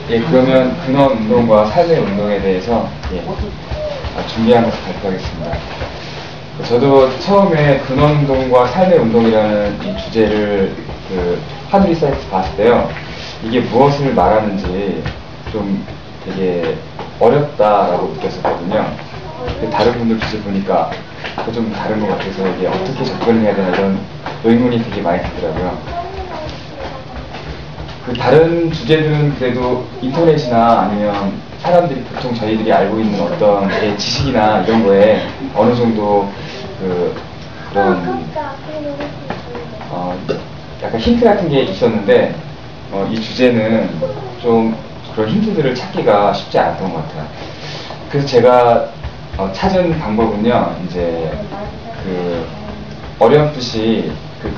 예, 그러면 근원 운동과 삶의 운동에 대해서 준비한 것을 발표하겠습니다. 저도 처음에 근원 운동과 삶의 운동이라는 이 주제를 하늘이 사이트 봤을 때요, 이게 무엇을 말하는지 좀 되게 어렵다라고 느꼈었거든요. 다른 분들 주제 보니까 좀 다른 것 같아서 이게 어떻게 접근을 해야 되나 이런 의문이 되게 많이 들더라고요. 다른 주제들은 그래도 인터넷이나 아니면 사람들이 보통 저희들이 알고 있는 어떤 지식이나 이런 거에 어느 정도 그런 약간 힌트 같은 게 있었는데 이 주제는 좀 그런 힌트들을 찾기가 쉽지 않았던 것 같아요. 그래서 제가 찾은 방법은요, 이제 어렴풋이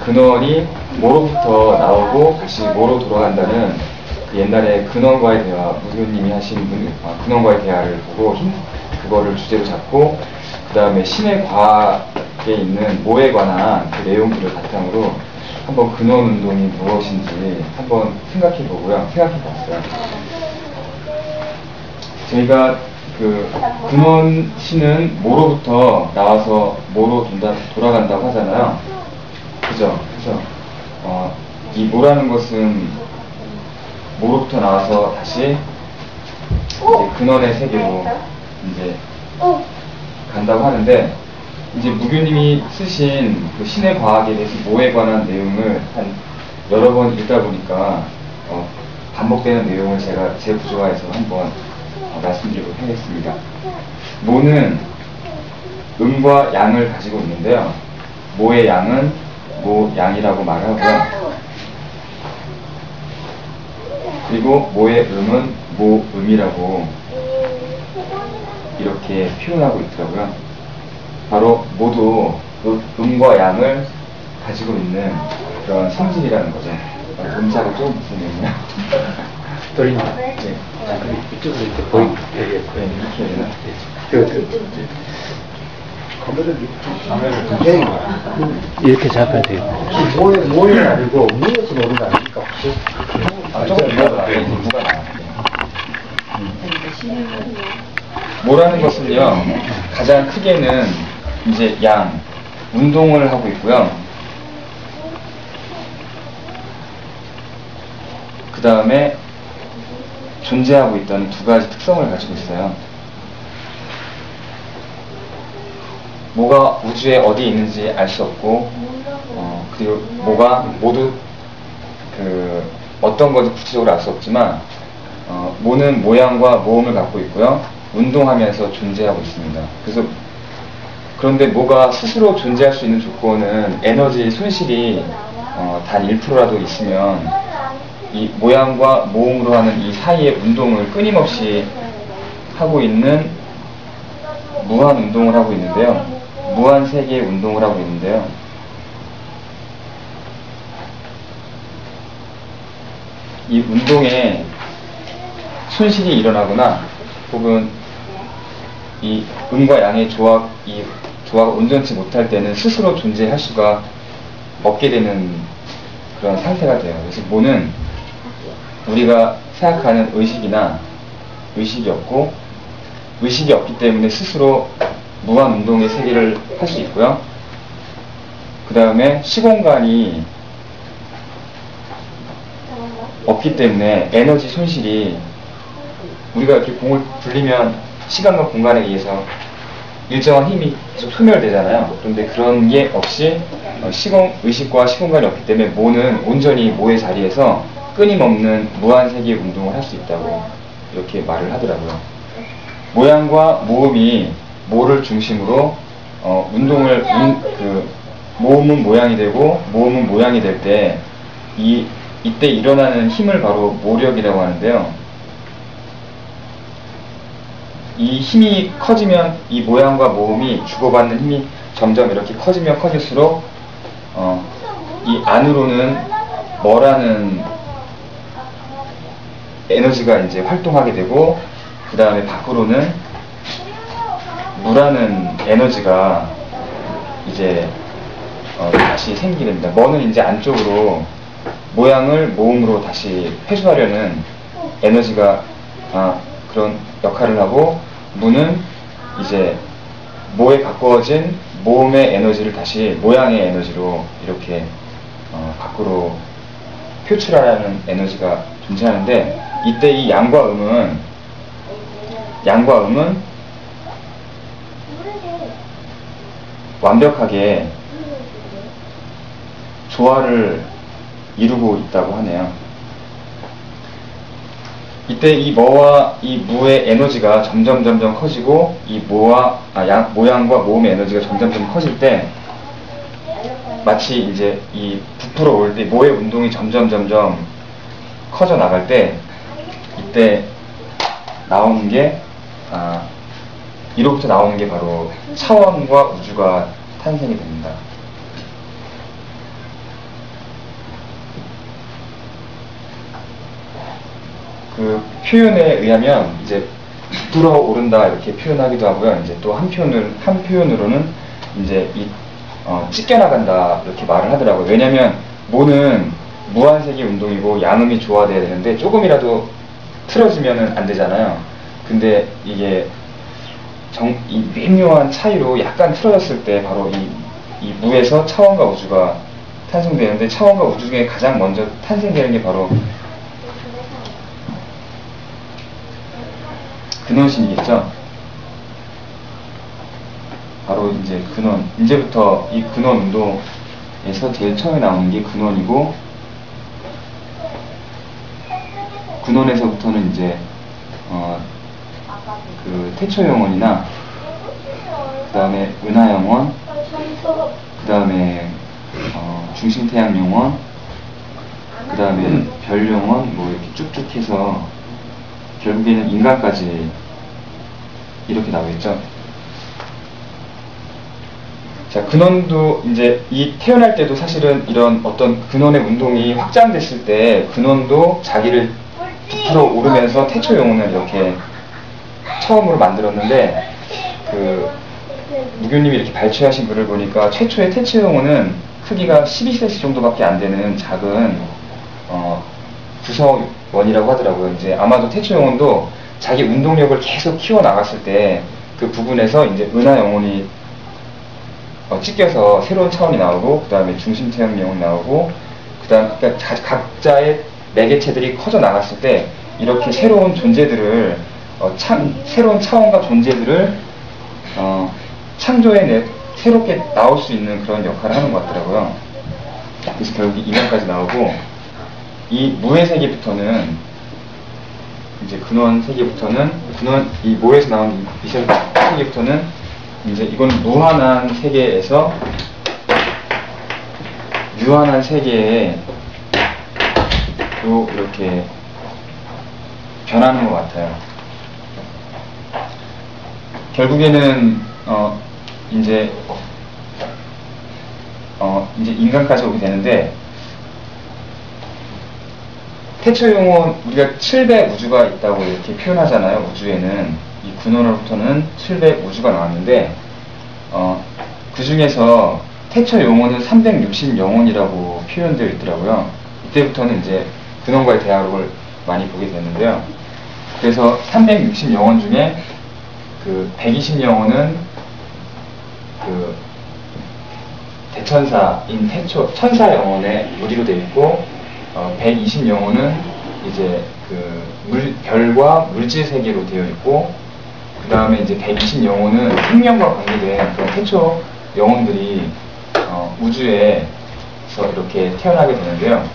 근원이 뭐로부터 나오고 다시 뭐로 돌아간다는 옛날에 근원과의 대화, 무교님이 하신 근원과의 대화를 보고 그거를 주제로 잡고, 그 다음에 신의 과학에 있는 뭐에 관한 그 내용들을 바탕으로 한번 근원 운동이 무엇인지 한번 생각해 봤어요. 저희가 근원 신은 뭐로부터 나와서 뭐로 돌아간다고 하잖아요. 그죠? 그래서 이 뭐라는 것은 뭐로부터 나와서 다시 이제 근원의 세계로 이제 간다고 하는데, 이제 무교님이 쓰신 신의 과학에 대해서 뭐에 관한 내용을 한 여러 번 읽다 보니까 반복되는 내용을 제가 제 부조화해서 한번 말씀드리도록 하겠습니다. 모는 음과 양을 가지고 있는데요, 모의 양은 모양이라고 말하고요, 그리고 모의 음은 모음이라고 이렇게 표현하고 있더라고요. 바로 모두 음과 양을 가지고 있는 그런 성질이라는 거죠. 음자가 좀 무슨 돌린다. 네. 이쪽으로 이렇게 보이게. 네, 이렇게 해야 되나? 이렇게 잡아야 돼요. 모는 아니고 무에서 노는 거 아닙니까 혹시? 조금 무가 뭐라는 것은요, 가장 크게는 이제 양, 운동을 하고 있고요. 그 다음에 존재하고 있다는 두 가지 특성을 가지고 있어요. 뭐가 우주에 어디 있는지 알 수 없고, 그리고 뭐가 모두 어떤 건지 구체적으로 알 수 없지만, 모는 모양과 모음을 갖고 있고요, 운동하면서 존재하고 있습니다. 그런데 뭐가 스스로 존재할 수 있는 조건은 에너지 손실이 단 1%라도 있으면 이 모양과 모음으로 하는 이 사이의 운동을 끊임없이 하고 있는 무한 운동을 하고 있는데요, 무한 세계의 운동을 하고 있는데요, 이 운동에 손실이 일어나거나 혹은 이 음과 양의 조화가 온전치 못할 때는 스스로 존재할 수가 없게 되는 그런 상태가 돼요. 그래서 모는 우리가 생각하는 의식이 없고, 의식이 없기 때문에 스스로 무한 운동의 세계를 할 수 있고요. 그 다음에 시공간이 없기 때문에 에너지 손실이, 우리가 이렇게 공을 굴리면 시간과 공간에 의해서 일정한 힘이 계속 소멸되잖아요. 그런데 그런 게 없이 의식과 시공간이 없기 때문에 모는 온전히 모의 자리에서 끊임없는 무한 세계의 운동을 할 수 있다고 이렇게 말을 하더라고요. 모양과 모음이 모를 중심으로 운동을 모음은 모양이 되고 모음은 모양이 될 때 이때 일어나는 힘을 바로 모력이라고 하는데요, 이 힘이 커지면 이 모양과 모음이 주고받는 힘이 점점 이렇게 커지면 커질수록 이 안으로는 뭐라는 에너지가 이제 활동하게 되고, 그 다음에 밖으로는 무라는 에너지가 이제 다시 생기게 됩니다. 뭐는 이제 안쪽으로 모양을 모음으로 다시 회수하려는 에너지가 그런 역할을 하고, 무는 이제 모에 가까워진 모음의 에너지를 다시 모양의 에너지로 이렇게 밖으로 표출하는 에너지가 존재하는데, 이때 이 양과 음은 완벽하게 조화를 이루고 있다고 하네요. 이때 이 머와 이 무의 에너지가 점점 커지고, 이 모양과 모음의 에너지가 점점 커질 때, 마치 이제 이 부풀어 올 때 모의 운동이 점점 커져 나갈 때, 이때 나오는 게 이로부터 나오는 게 바로 차원과 우주가 탄생이 됩니다. 그 표현에 의하면 이제 부풀어 오른다 이렇게 표현하기도 하고요. 이제 또 한표현으로는 이제 찢겨나간다 이렇게 말을 하더라고요. 왜냐면 모는 무한세기 운동이고 양음이 조화돼야 되는데 조금이라도 틀어지면은 안 되잖아요. 근데 이게 이 미묘한 차이로 약간 틀어졌을 때 바로 이 무에서 차원과 우주가 탄생되는데, 차원과 우주 중에 가장 먼저 탄생되는 게 바로 근원신이겠죠. 바로 이제 근원, 이제부터 이 근원 운동에서 제일 처음에 나오는 게 근원이고, 근원에서부터는 이제 그 태초영원이나 그 다음에 은하영원, 그 다음에 중심태양영원, 그 다음에 별영원, 뭐 이렇게 쭉쭉 해서 결국에는 인간까지 이렇게 나오겠죠. 자, 근원도 이제 이 태어날 때도 사실은 이런 어떤 근원의 운동이 확장됐을 때 근원도 자기를 부풀어 오르면서 태초영혼을 이렇게 처음으로 만들었는데, 그 무교님이 이렇게 발췌하신 글을 보니까 최초의 태초영혼은 크기가 12cm 정도밖에 안 되는 작은 구성원이라고 하더라고요. 이제 아마도 태초영혼도 자기 운동력을 계속 키워 나갔을 때 그 부분에서 이제 은하영혼이 찢겨서 새로운 차원이 나오고, 그 다음에 중심태양영혼이 나오고, 그러니까 각자의 매개체들이 커져 나갔을 때 이렇게 새로운 존재들을 새로운 차원과 존재들을 창조해 새롭게 나올 수 있는 그런 역할을 하는 것 같더라고요. 그래서 결국 인간까지 나오고, 이 무의 세계부터는 이제 근원 세계부터는 이 모에서 나온 이 세계부터는 이제 이건 무한한 세계에서 유한한 세계에 또 이렇게 변하는 것 같아요. 결국에는 이제 인간까지 오게 되는데, 태초영혼, 우리가 7배 우주가 있다고 이렇게 표현하잖아요. 우주에는 이 근원으로부터는 7배 우주가 나왔는데, 그 중에서 태초영혼은 360영혼이라고 표현되어 있더라고요. 이때부터는 이제 근원과의 대화록을 많이 보게 되는데요. 그래서 360영혼 중에 그 120영혼은 그 대천사인 천사 영혼의 무리로 되어 있고, 120영혼은 이제 그 별과 물질 세계로 되어 있고, 그 다음에 이제 120영혼은 생명과 관계된 그런 태초 영혼들이 우주에서 이렇게 태어나게 되는데요.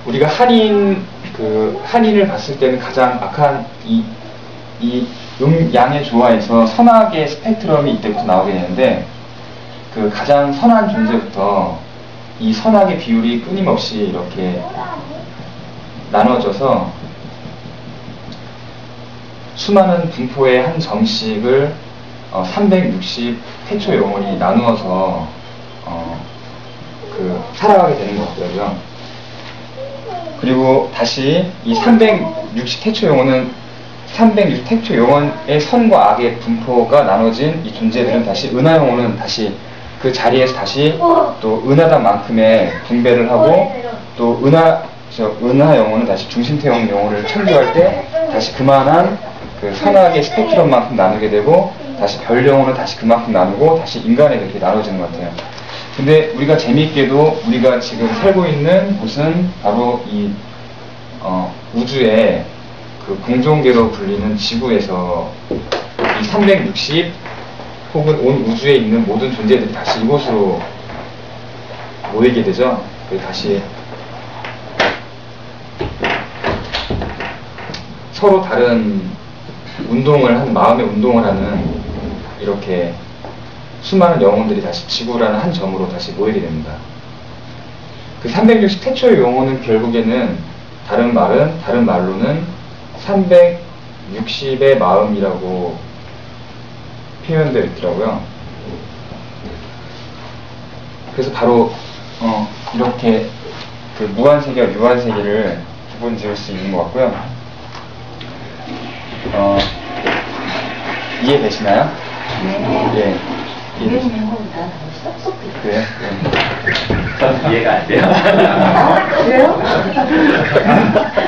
우리가 한인을 봤을 때는 가장 악한 이 양의 조화에서 선악의 스펙트럼이 이때부터 나오게 되는데, 그 가장 선한 존재부터 이 선악의 비율이 끊임없이 이렇게 나눠져서 수많은 분포의 한 점씩을 360 태초 영혼이 나누어서 살아가게 되는 것 같더라고요. 그리고 다시 이 360 태초 영혼은 360 태초 영혼의 선과 악의 분포가 나눠진 이 존재들은 다시 은하 영혼은 다시 그 자리에서 다시 또 은하단 만큼의 분배를 하고, 또 저 은하 영혼은 다시 중심태형 영혼을 창조할 때 다시 그만한 그 선악의 스펙트럼만큼 나누게 되고, 다시 별 영혼은 다시 그만큼 나누고, 다시 인간에 그렇게 나눠지는 것 같아요. 근데 우리가 재미있게도 우리가 지금 살고 있는 곳은 바로 이 우주의 그 공종계로 불리는 지구에서 이 360 혹은 온 우주에 있는 모든 존재들이 다시 이곳으로 모이게 되죠. 그리고 다시 서로 다른 운동을 한, 마음의 운동을 하는 이렇게 수많은 영혼들이 다시 지구라는 한 점으로 다시 모이게 됩니다. 그 360 태초의 영혼은 결국에는 다른 말로는 360의 마음이라고 표현되어 있더라고요. 그래서 바로 이렇게 그 무한세계와 유한세계를 구분 지을 수 있는 것 같고요. 이해되시나요? 네. 예. 이해되는 거보다 쏙쏙해. 그래요? 전 이해가 안 돼요. 아, 그래요?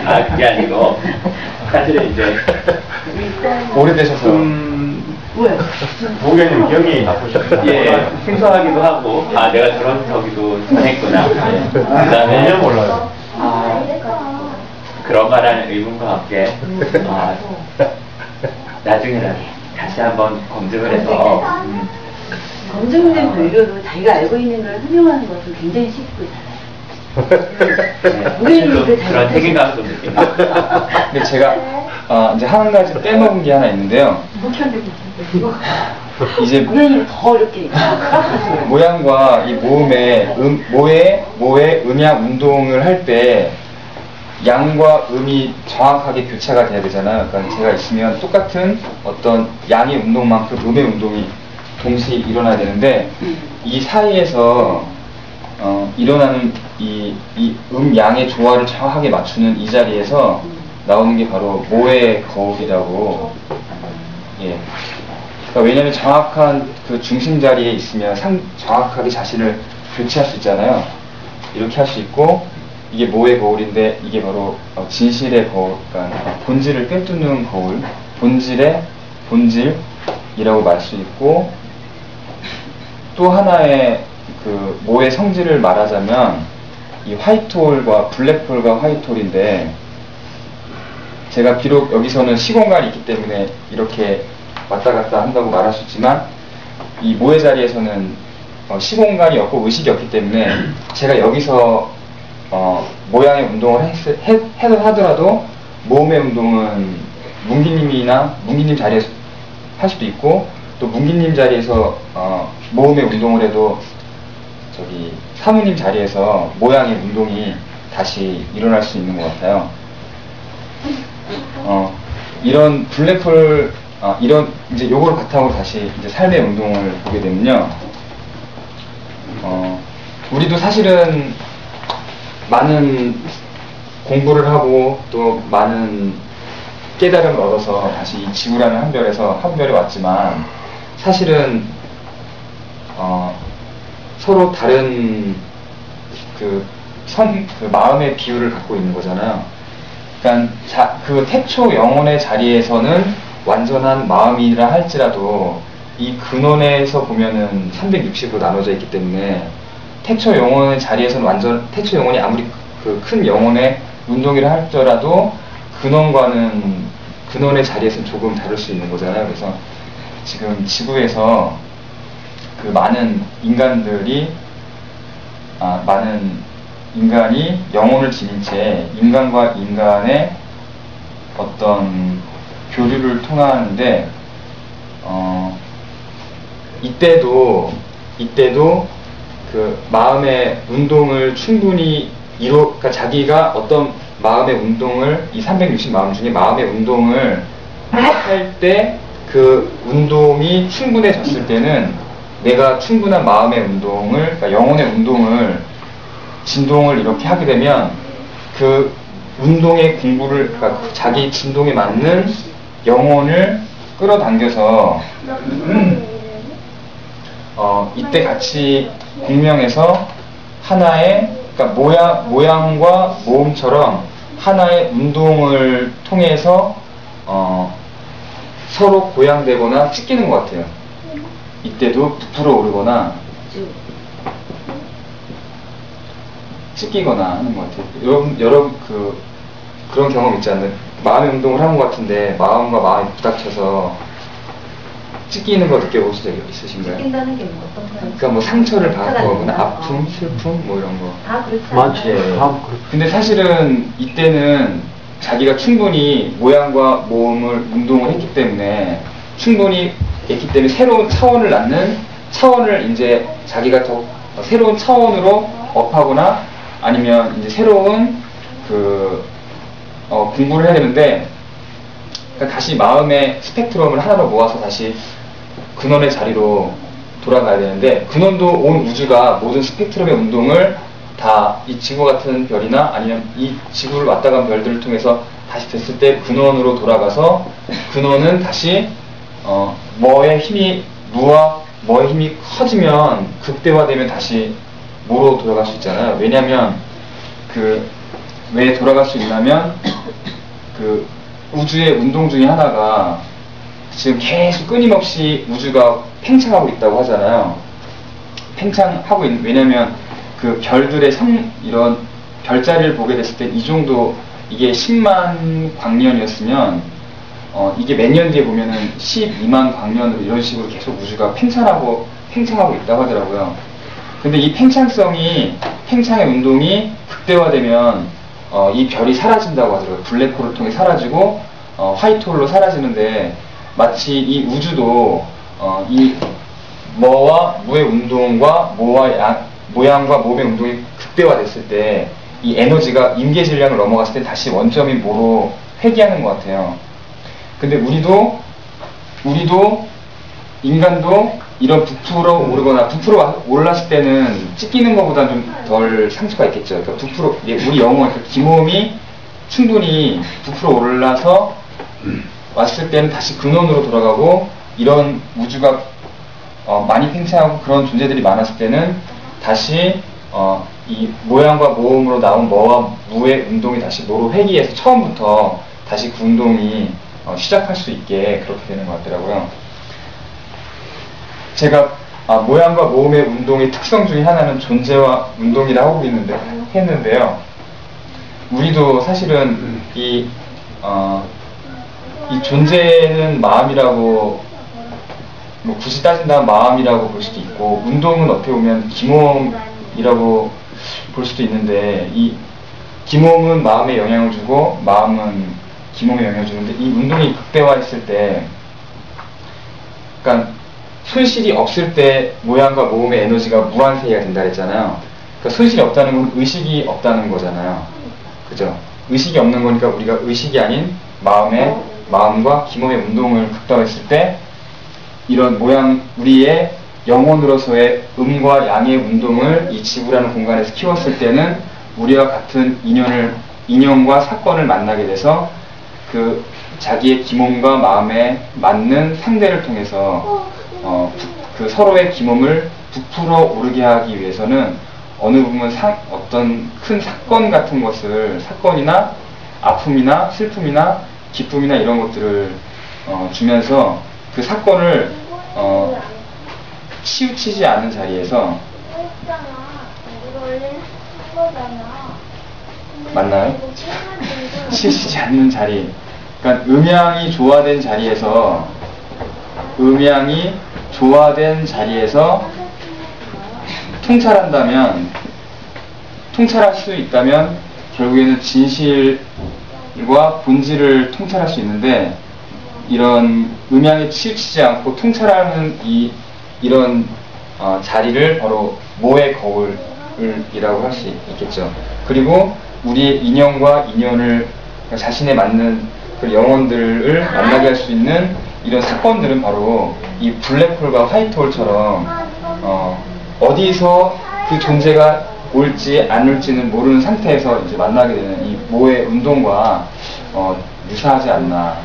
아, 그게 아니고, 사실은 이제, 오래되셔서 뭐야? 목사님 기억이 나쁘셨어요. 예, 생소하기도 하고, 아, 내가 저런 저기도 전했구나. 그 다음에, 전혀 몰라요. 그런 말하는 의문과 함께, 나중에는 다시 한번 검증을 해서, 검증된 분류로 자기가 알고 있는 걸 설명하는 것은 굉장히 쉽고 잘해요. 사실로 그런 책임감을 좀 느낍니다. 근데 제가 이제 한 가지 빼먹은 게 하나 있는데요. 이제 고객님 더 어렵게 모양과 이 모의 음양 운동을 할 때 양과 음이 정확하게 교차가 돼야 되잖아요. 그러니까 제가 있으면 똑같은 어떤 양의 운동만큼 음의 운동이 동시에 일어나야 되는데, 이 사이에서 일어나는 이 양의 조화를 정확하게 맞추는 이 자리에서 나오는 게 바로 모의 거울이라고. 예. 그러니까 왜냐하면 정확한 그 중심 자리에 있으면 정확하게 자신을 교체할 수 있잖아요. 이렇게 할 수 있고, 이게 모의 거울인데 이게 바로 진실의 거울, 그러니까 본질을 꿰뚫는 거울, 본질의 본질이라고 말 수 있고, 또 하나의 그 모의 성질을 말하자면 이 화이트홀과 블랙홀과 화이트홀인데, 제가 비록 여기서는 시공간이 있기 때문에 이렇게 왔다 갔다 한다고 말할 수 있지만, 이 모의 자리에서는 시공간이 없고 의식이 없기 때문에 제가 여기서 모양의 운동을 하더라도 모음의 운동은 문기님 자리에서 할 수도 있고, 또 문기님 자리에서 모음의 운동을 해도 저기 사모님 자리에서 모양의 운동이 다시 일어날 수 있는 것 같아요. 이런 블랙홀, 이런 이제 요걸 바탕으로 다시 이제 삶의 운동을 보게 되면요, 우리도 사실은 많은 공부를 하고 또 많은 깨달음을 얻어서 다시 이 지구라는 한 별에 왔지만, 사실은 서로 다른 그 마음의 비율을 갖고 있는 거잖아요. 그러니까 그 태초 영혼의 자리에서는 완전한 마음이라 할지라도 이 근원에서 보면은 360으로 나눠져 있기 때문에 태초 영혼의 자리에서는 태초 영혼이 아무리 그 큰 영혼의 운동이라 할지라도 근원의 자리에서는 조금 다를 수 있는 거잖아요. 그래서 지금 지구에서 그 많은 인간이 영혼을 지닌 채 인간과 인간의 어떤 교류를 통하는데, 이때도 그 마음의 운동을 충분히 그러니까 자기가 어떤 마음의 운동을, 이 360 마음 중에 마음의 운동을 할 때 그 운동이 충분해졌을 때는 내가 충분한 마음의 운동을, 그러니까 영혼의 운동을, 진동을 이렇게 하게 되면 그 운동의 공부를, 그러니까 자기 진동에 맞는 영혼을 끌어당겨서 이때 같이 공명해서 하나의, 그러니까 모양과 모음처럼 하나의 운동을 통해서 서로 고양되거나 찢기는 것 같아요. 이때도 부풀어 오르거나 찢기거나 하는 것 같아요. 여러분 그런 경험 있지 않나요? 마음의 운동을 하는 것 같은데 마음과 마음이 부닥쳐서 찢기는 거 느껴보신 적이 있으신가요? 찢긴다는 게 뭐 어떤 거예요? 그러니까 뭐 상처를 받거나 찾아다닌다. 아픔, 슬픔 뭐 이런 거. 다 그렇지 많지. 않아요? 근데 사실은 이때는 자기가 충분히 모양과 모음을 운동을 했기 때문에 새로운 차원을 낳는 차원을 이제 자기가 더 새로운 차원으로 업하거나 아니면 이제 새로운 공부를 해야 되는데 그러니까 다시 마음의 스펙트럼을 하나로 모아서 다시 근원의 자리로 돌아가야 되는데 근원도 온 우주가 모든 스펙트럼의 운동을 다 이 지구 같은 별이나 아니면 이 지구를 왔다 간 별들을 통해서 다시 됐을 때 근원으로 돌아가서 근원은 다시 뭐의 힘이 커지면 극대화되면 다시 뭐로 돌아갈 수 있잖아요. 왜냐하면 왜 돌아갈 수 있냐면 우주의 운동 중에 하나가 지금 계속 끊임없이 우주가 팽창하고 있다고 하잖아요. 왜냐면 별들의 이런 별자리를 보게 됐을 때 이 정도 이게 10만 광년이었으면 이게 몇 년 뒤에 보면은 12만 광년으로 이런 식으로 계속 우주가 팽창하고 있다고 하더라고요. 근데 이 팽창의 운동이 극대화되면 이 별이 사라진다고 하더라고요. 블랙홀을 통해 사라지고 화이트홀로 사라지는데 마치 이 우주도 이 뭐와 무의 운동과 모양과 몸의 운동이 극대화됐을 때 이 에너지가 임계 질량을 넘어갔을 때 다시 원점이 뭐로 회귀하는 것 같아요. 근데 우리도 인간도 이런 부풀어 오르거나 부풀어 올랐을 때는 찢기는 것보다 좀 덜 상처가 있겠죠. 그러니까 우리 영혼, 기몸이 충분히 부풀어 올라서 왔을 때는 다시 근원으로 돌아가고 이런 우주가 많이 팽창하고 그런 존재들이 많았을 때는 다시 이 모양과 모음으로 나온 뭐와 무의 운동이 다시 뭐로 회귀해서 처음부터 다시 그 운동이 시작할 수 있게 그렇게 되는 것 같더라고요. 제가 모양과 모음의 운동의 특성 중에 하나는 존재와 운동이라고 했는데요. 우리도 사실은 이 존재는 마음이라고 굳이 따진다면 마음이라고 볼 수도 있고 운동은 어떻게 보면 기몸이라고 볼 수도 있는데 이 기몸은 마음에 영향을 주고 마음은 기몸에 영향을 주는데 이 운동이 극대화했을 때 그러니까 손실이 없을 때 모양과 모음의 에너지가 무한세계가 된다 그랬잖아요. 그러니까 손실이 없다는 건 의식이 없다는 거잖아요. 그죠? 의식이 없는 거니까 우리가 의식이 아닌 마음과 기몸의 운동을 극대화했을 때 이런 우리의 영혼으로서의 음과 양의 운동을 이 지구라는 공간에서 키웠을 때는 우리와 같은 인연과 사건을 만나게 돼서 자기의 기몸과 마음에 맞는 상대를 통해서 서로의 기몸을 부풀어 오르게 하기 위해서는 어느 부분 어떤 큰 사건 같은 것을 사건이나 아픔이나 슬픔이나 기쁨이나 이런 것들을 주면서 그 사건을 치우치지 않은 자리에서 맞나요? 치우치지 않는 자리 그러니까 음양이 조화된 자리에서 통찰할 수 있다면 결국에는 진실과 본질을 통찰할 수 있는데 이런 음양에 치우치지 않고 통찰하는 이런 자리를 바로 모의 거울이라고 할 수 있겠죠. 그리고 우리의 인연과 인연을 자신에 맞는 그 영혼들을 만나게 할 수 있는 이런 사건들은 바로 이 블랙홀과 화이트홀처럼 어디서 그 존재가 올지 안 올지는 모르는 상태에서 이제 만나게 되는 이 모의 운동과 유사하지 않나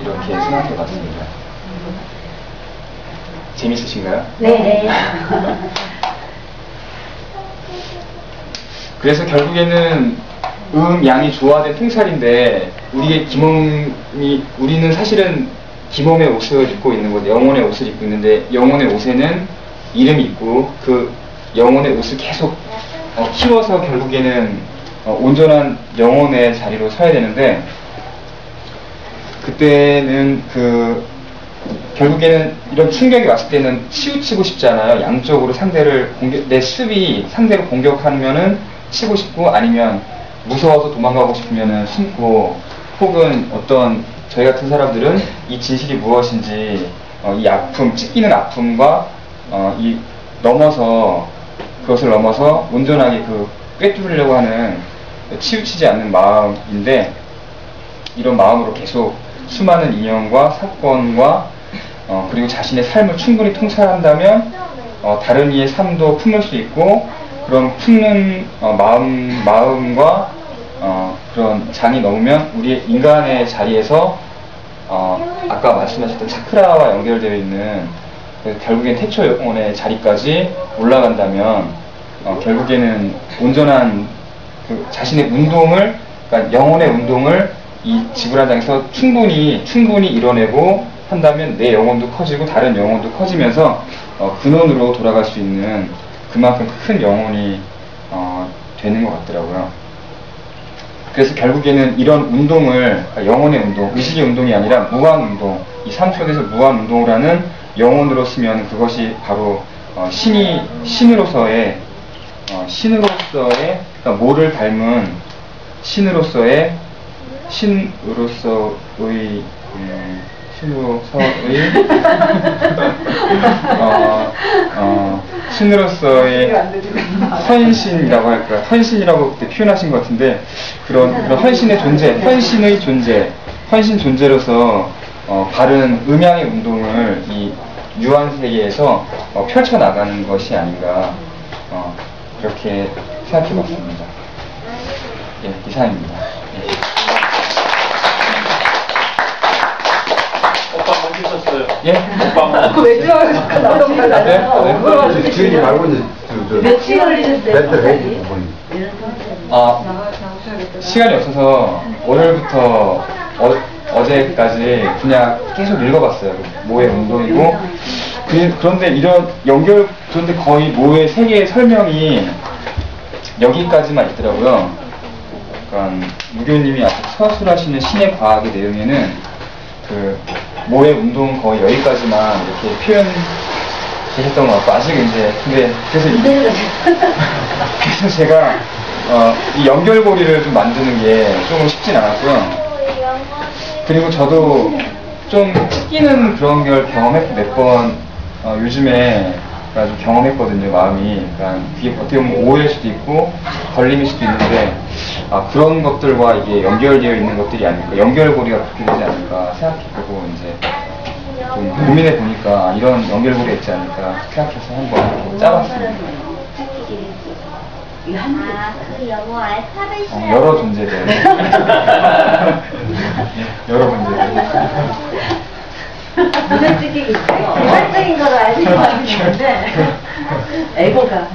이렇게 생각해 봤습니다. 재밌으신가요? 네. 그래서 결국에는 양이 조화된 통찰인데 우리는 사실은 기몸의 옷을 입고 있는 거죠. 영혼의 옷을 입고 있는데 영혼의 옷에는 이름이 있고 그 영혼의 옷을 계속 키워서 결국에는 온전한 영혼의 자리로 서야 되는데 그때는 결국에는 이런 충격이 왔을 때는 치우치고 싶지 않아요. 양쪽으로 내 습이 상대를 공격하면은 치고 싶고 아니면 무서워서 도망가고 싶으면은 숨고 혹은 저희 같은 사람들은 이 진실이 무엇인지 이 아픔, 찢기는 아픔과 그것을 넘어서 온전하게 꿰뚫으려고 하는 치우치지 않는 마음인데 이런 마음으로 계속 수많은 인연과 사건과 그리고 자신의 삶을 충분히 통찰한다면 다른 이의 삶도 품을 수 있고 그런 품는 마음과 그런 장이 넘으면 우리의 인간의 자리에서 아까 말씀하셨던 차크라와 연결되어 있는 결국엔 태초 영혼의 자리까지 올라간다면 결국에는 온전한 자신의 운동을 그러니까 영혼의 운동을 이 지구라장에서 충분히 이뤄내고 한다면 내 영혼도 커지고 다른 영혼도 커지면서 근원으로 돌아갈 수 있는 그만큼 큰 영혼이 되는 것 같더라고요. 그래서 결국에는 이런 운동을 영혼의 운동, 의식의 운동이 아니라 무한 운동, 이 삶 속에서 무한 운동을 하는 영혼으로 쓰면 그것이 바로 신으로서의 그러니까 모를 닮은 신으로서의 헌신이라고 할까요? 헌신이라고 그때 표현하신 것 같은데 그런 헌신의 존재, 헌신 존재로서 바른 음양의 운동을 이 유한 세계에서 펼쳐나가는 것이 아닌가 그렇게 생각해봤습니다. 예, 이상입니다. 예. 오빠 멋있었어요. 예? 오빠 왜 좋아하세요? 그 얘기 말고 이제 며칠 걸리셨어요? 배틀 해야지 부분이. 시간이 없어서 오늘부터 어제까지 그냥 계속 읽어봤어요. 모의 운동이고 그런데 그런데 거의 모의 세계의 설명이 여기까지만 있더라고요. 그러니까 무교님이 앞서 서술하시는 신의 과학의 내용에는 모의 운동 거의 여기까지만 이렇게 표현되셨던 것 같고 아직 근데 그래서 제가 이 연결고리를 좀 만드는 게 조금 쉽진 않았고요. 그리고 저도 좀 찢기는 그런 걸 경험했고 몇 번 요즘에 좀 경험했거든요. 마음이 그러니까 그게 어떻게 보면 오해일 수도 있고 걸림일 수도 있는데 그런 것들과 이게 연결되어 있는 것들이 아닐까 연결고리가 그렇게 되지 않을까 생각해보고 이제 좀 고민해 보니까 이런 연결고리가 있지 않을까 생각해서 한번 이렇게 짜봤습니다. 그 영화의 살을 여러 존재들 여러 존재들 눈에 찌개겠어요. 활적인 걸 알고 있는데 에고가